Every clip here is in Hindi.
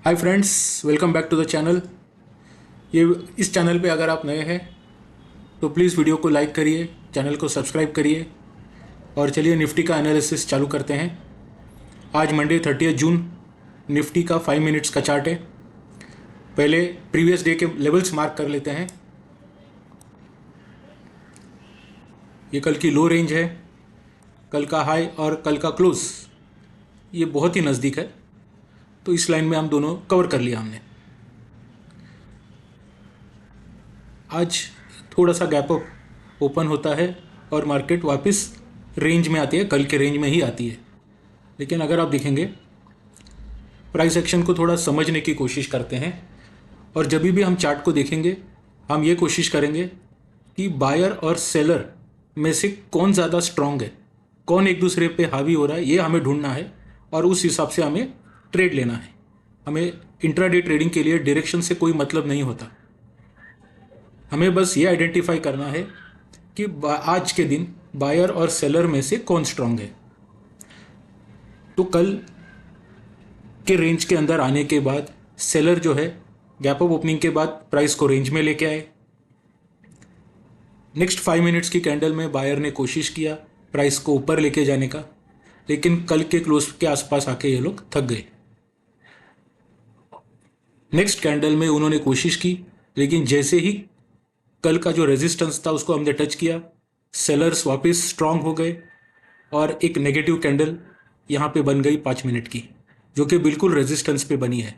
Hi friends, welcome back to the channel. इस चैनल पे अगर आप नए हैं तो प्लीज़ वीडियो को लाइक करिए, चैनल को सब्सक्राइब करिए और चलिए निफ्टी का एनालिसिस चालू करते हैं। आज मंडे 30 जून, निफ्टी का 5 मिनट्स का चार्ट है। पहले प्रीवियस डे के लेवल्स मार्क कर लेते हैं। ये कल की लो रेंज है, कल का हाई और कल का क्लोज ये बहुत ही नज़दीक है, तो इस लाइन में हम दोनों कवर कर लिया हमने। आज थोड़ा सा गैप अप ओपन होता है और मार्केट वापस रेंज में आती है, कल के रेंज में ही आती है। लेकिन अगर आप देखेंगे प्राइस एक्शन को थोड़ा समझने की कोशिश करते हैं और जब भी हम चार्ट को देखेंगे हम ये कोशिश करेंगे कि बायर और सेलर में से कौन ज़्यादा स्ट्रांग है, कौन एक दूसरे पे हावी हो रहा है, ये हमें ढूंढना है और उस हिसाब से हमें ट्रेड लेना है। हमें इंट्राडे ट्रेडिंग के लिए डायरेक्शन से कोई मतलब नहीं होता, हमें बस ये आइडेंटिफाई करना है कि आज के दिन बायर और सेलर में से कौन स्ट्रांग है। तो कल के रेंज के अंदर आने के बाद सेलर जो है गैप अप ओपनिंग के बाद प्राइस को रेंज में लेके आए। नेक्स्ट 5 मिनट्स की कैंडल में बायर ने कोशिश किया प्राइस को ऊपर लेके जाने का, लेकिन कल के क्लोज के आसपास आके ये लोग थक गए। नेक्स्ट कैंडल में उन्होंने कोशिश की, लेकिन जैसे ही कल का जो रेजिस्टेंस था उसको हमने टच किया, सेलर्स वापस स्ट्रांग हो गए और एक नेगेटिव कैंडल यहाँ पे बन गई 5 मिनट की, जो कि बिल्कुल रेजिस्टेंस पे बनी है।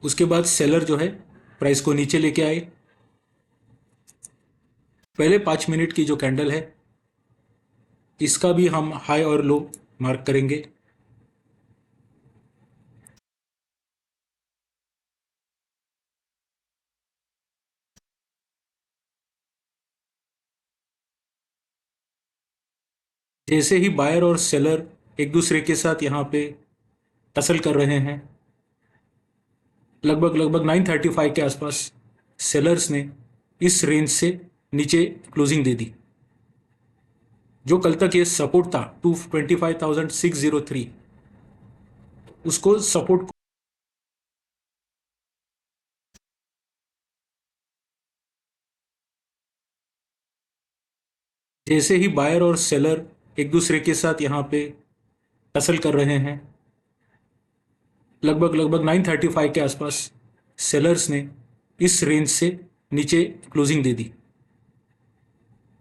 उसके बाद सेलर जो है प्राइस को नीचे लेके आए। पहले 5 मिनट की जो कैंडल है इसका भी हम हाई और लो मार्क करेंगे। जैसे ही बायर और सेलर एक दूसरे के साथ यहाँ पे टसल कर रहे हैं, लगभग 9:35 के आसपास सेलर्स ने इस रेंज से नीचे क्लोजिंग दे दी। जो कल तक ये सपोर्ट था 25,603, उसको सपोर्ट जैसे ही बायर और सेलर एक दूसरे के साथ यहाँ पे टसल कर रहे हैं, लगभग 9:35 के आसपास सेलर्स ने इस रेंज से नीचे क्लोजिंग दे दी।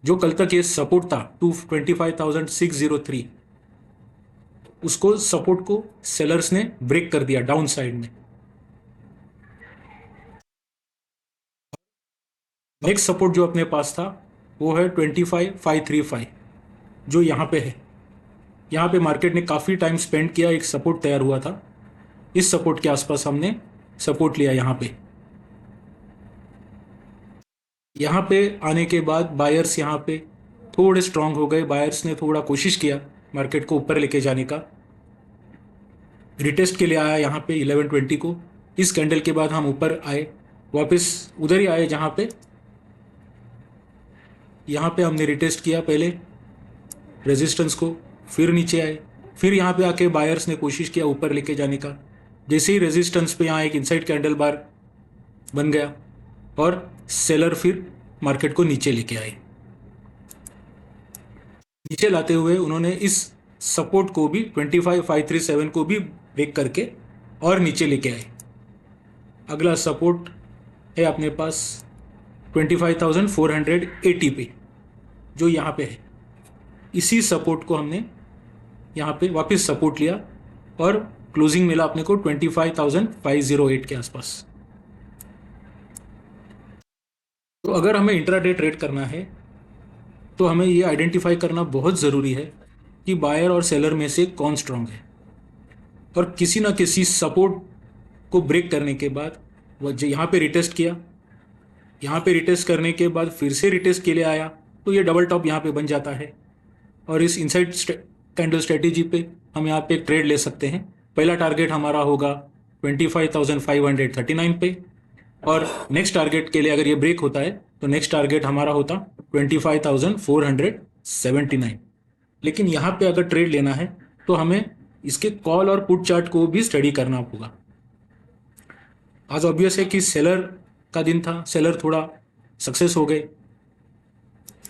जो कल तक ये सपोर्ट था 25,603, उसको सपोर्ट को सेलर्स ने ब्रेक कर दिया डाउन साइड में। नेक्स्ट सपोर्ट जो अपने पास था वो है 25,535, जो यहाँ पे है। यहाँ पे मार्केट ने काफ़ी टाइम स्पेंड किया, एक सपोर्ट तैयार हुआ था, इस सपोर्ट के आसपास हमने सपोर्ट लिया। यहाँ पे आने के बाद बायर्स यहाँ पे थोड़े स्ट्रांग हो गए। बायर्स ने थोड़ा कोशिश किया मार्केट को ऊपर लेके जाने का, रिटेस्ट के लिए आया यहाँ पे 1120 को। इस कैंडल के बाद हम ऊपर आए, वापस उधर ही आए जहाँ पे हमने रिटेस्ट किया पहले रेजिस्टेंस को, फिर नीचे आए, फिर यहाँ पे आके बायर्स ने कोशिश किया ऊपर लेके जाने का। जैसे ही रेजिस्टेंस पे यहाँ एक इनसाइड कैंडल बार बन गया और सेलर फिर मार्केट को नीचे लेके आए। नीचे लाते हुए उन्होंने इस सपोर्ट को भी 25,537 को भी ब्रेक करके और नीचे लेके आए। अगला सपोर्ट है अपने पास 25,480 पे, जो यहाँ पे है। इसी सपोर्ट को हमने यहाँ पे वापस सपोर्ट लिया और क्लोजिंग मिला अपने को 25,508 के आसपास। तो अगर हमें इंट्राडे ट्रेड करना है तो हमें ये आइडेंटिफाई करना बहुत ज़रूरी है कि बायर और सेलर में से कौन स्ट्रांग है, और किसी ना किसी सपोर्ट को ब्रेक करने के बाद वह यहाँ पे रिटेस्ट किया, यहाँ पे रिटेस्ट करने के बाद फिर से रिटेस्ट के लिए आया, तो ये डबल टॉप यहाँ पे बन जाता है और इस इनसाइड कैंडल स्ट्रेटेजी पे हम यहाँ पे ट्रेड ले सकते हैं। पहला टारगेट हमारा होगा 25,539 पे, और नेक्स्ट टारगेट के लिए अगर ये ब्रेक होता है तो नेक्स्ट टारगेट हमारा होता 25,479। लेकिन यहाँ पे अगर ट्रेड लेना है तो हमें इसके कॉल और पुट चार्ट को भी स्टडी करना होगा। आज ऑब्वियस है कि सेलर का दिन था, सेलर थोड़ा सक्सेस हो गए,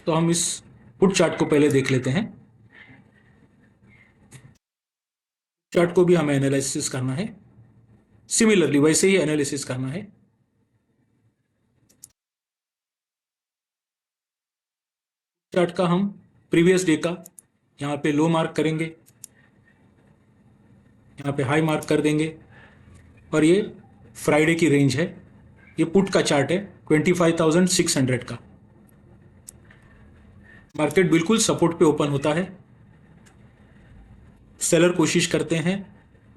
तो हम इस पुट चार्ट को पहले देख लेते हैं। चार्ट को भी हमें एनालिसिस करना है, सिमिलरली वैसे ही एनालिसिस करना है। चार्ट का हम प्रीवियस डे का यहाँ पे लो मार्क करेंगे, यहाँ पे हाई मार्क कर देंगे, और ये फ्राइडे की रेंज है। ये पुट का चार्ट है 25,600 का। मार्केट बिल्कुल सपोर्ट पे ओपन होता है। सेलर कोशिश करते हैं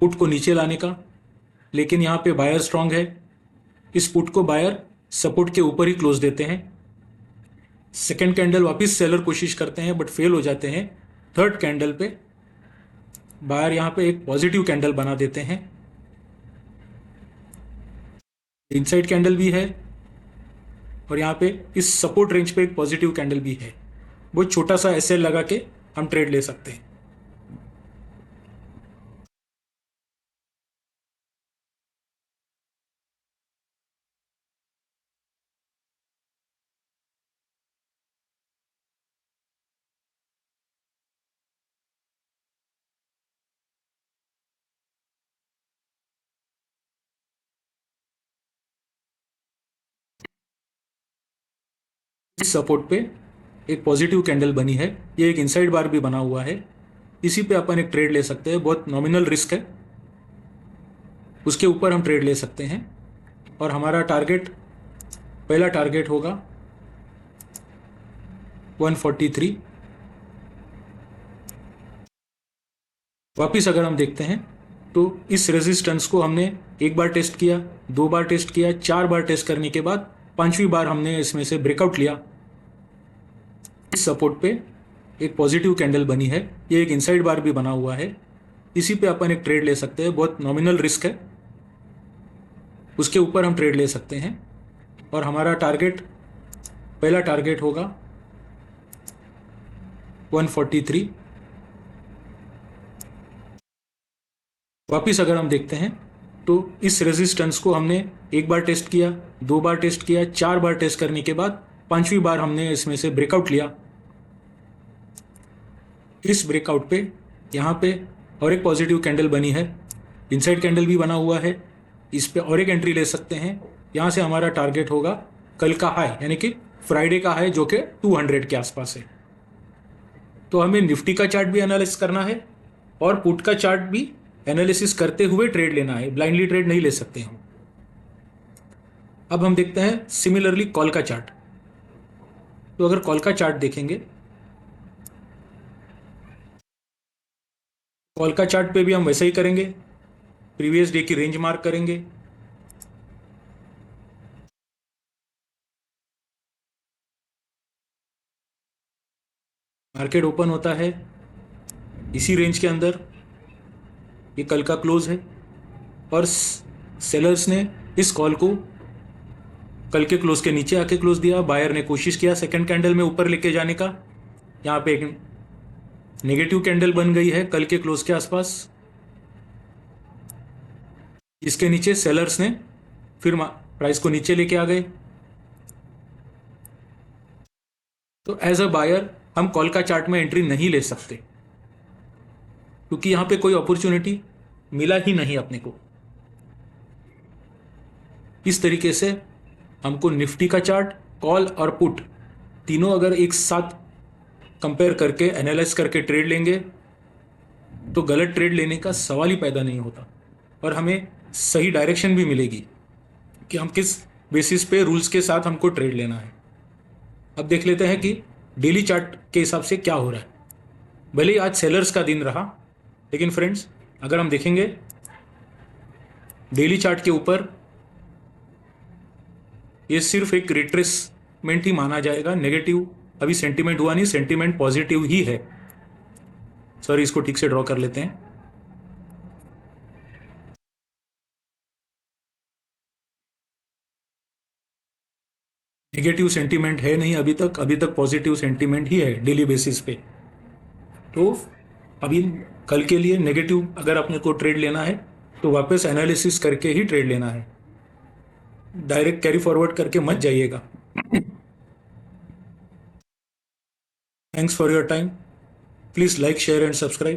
पुट को नीचे लाने का, लेकिन यहाँ पे बायर स्ट्रांग है। इस पुट को बायर सपोर्ट के ऊपर ही क्लोज देते हैं। सेकेंड कैंडल वापस सेलर कोशिश करते हैं बट फेल हो जाते हैं। थर्ड कैंडल पे बायर यहाँ पे एक पॉजिटिव कैंडल बना देते हैं। इनसाइड कैंडल भी है, और यहाँ पे इस सपोर्ट रेंज पे एक पॉजिटिव कैंडल भी है। बहुत छोटा सा एसएल लगा के हम ट्रेड ले सकते हैं। इस सपोर्ट पे एक पॉजिटिव कैंडल बनी है, ये एक इनसाइड बार भी बना हुआ है। इसी पे अपन एक ट्रेड ले सकते हैं, बहुत नॉमिनल रिस्क है, उसके ऊपर हम ट्रेड ले सकते हैं। और हमारा टारगेट, पहला टारगेट होगा 143। वापिस अगर हम देखते हैं तो इस रेजिस्टेंस को हमने एक बार टेस्ट किया, दो बार टेस्ट किया, चार बार टेस्ट करने के बाद पांचवी बार हमने इसमें से ब्रेकआउट लिया। इस सपोर्ट पे एक पॉजिटिव कैंडल बनी है, ये एक इनसाइड बार भी बना हुआ है। इसी पे अपन एक ट्रेड ले सकते हैं, बहुत नॉमिनल रिस्क है, उसके ऊपर हम ट्रेड ले सकते हैं। और हमारा टारगेट, पहला टारगेट होगा 143। वापिस अगर हम देखते हैं तो इस रेजिस्टेंस को हमने एक बार टेस्ट किया, दो बार टेस्ट किया, चार बार टेस्ट करने के बाद पांचवी बार हमने इसमें से ब्रेकआउट लिया। इस ब्रेकआउट पे यहाँ पे और एक पॉजिटिव कैंडल बनी है, इनसाइड कैंडल भी बना हुआ है, इस पे और एक एंट्री ले सकते हैं। यहाँ से हमारा टारगेट होगा कल का हाई, यानी कि फ्राइडे का हाई, जो कि 200 के आसपास है। तो हमें निफ्टी का चार्ट भी एनालिसिस करना है और पुट का चार्ट भी एनालिसिस करते हुए ट्रेड लेना है, ब्लाइंडली ट्रेड नहीं ले सकते हम। अब हम देखते हैं सिमिलरली कॉल का चार्ट। तो अगर कॉल का चार्ट देखेंगे, कॉल का चार्ट पे भी हम वैसा ही करेंगे, प्रीवियस डे की रेंज मार्क करेंगे, मार्केट ओपन होता है इसी रेंज के अंदर, ये कल का क्लोज है, और सेलर्स ने इस कॉल को कल के क्लोज के नीचे आके क्लोज दिया। बायर ने कोशिश किया सेकंड कैंडल में ऊपर लेके जाने का, यहाँ पे एक नेगेटिव कैंडल बन गई है कल के क्लोज के आसपास। इसके नीचे सेलर्स ने फिर प्राइस को नीचे लेके आ गए। तो एज अ बायर हम कॉल का चार्ट में एंट्री नहीं ले सकते, क्योंकि यहां पे कोई अपॉर्चुनिटी मिला ही नहीं अपने को। इस तरीके से हमको निफ्टी का चार्ट, कॉल और पुट तीनों अगर एक साथ कंपेयर करके एनालाइज करके ट्रेड लेंगे तो गलत ट्रेड लेने का सवाल ही पैदा नहीं होता, और हमें सही डायरेक्शन भी मिलेगी कि हम किस बेसिस पे रूल्स के साथ हमको ट्रेड लेना है। अब देख लेते हैं कि डेली चार्ट के हिसाब से क्या हो रहा है। भले ही आज सेलर्स का दिन रहा, लेकिन फ्रेंड्स अगर हम देखेंगे डेली चार्ट के ऊपर, ये सिर्फ एक रिट्रेसमेंट ही माना जाएगा। नेगेटिव अभी सेंटीमेंट हुआ नहीं, सेंटीमेंट पॉजिटिव ही है। सॉरी, इसको ठीक से ड्रॉ कर लेते हैं। नेगेटिव सेंटीमेंट है नहीं अभी तक, अभी तक पॉजिटिव सेंटीमेंट ही है डेली बेसिस पे। तो अभी कल के लिए नेगेटिव अगर अपने को ट्रेड लेना है तो वापस एनालिसिस करके ही ट्रेड लेना है, डायरेक्ट कैरी फॉरवर्ड करके मत जाइएगा। Thanks for your time. Please like, share and subscribe.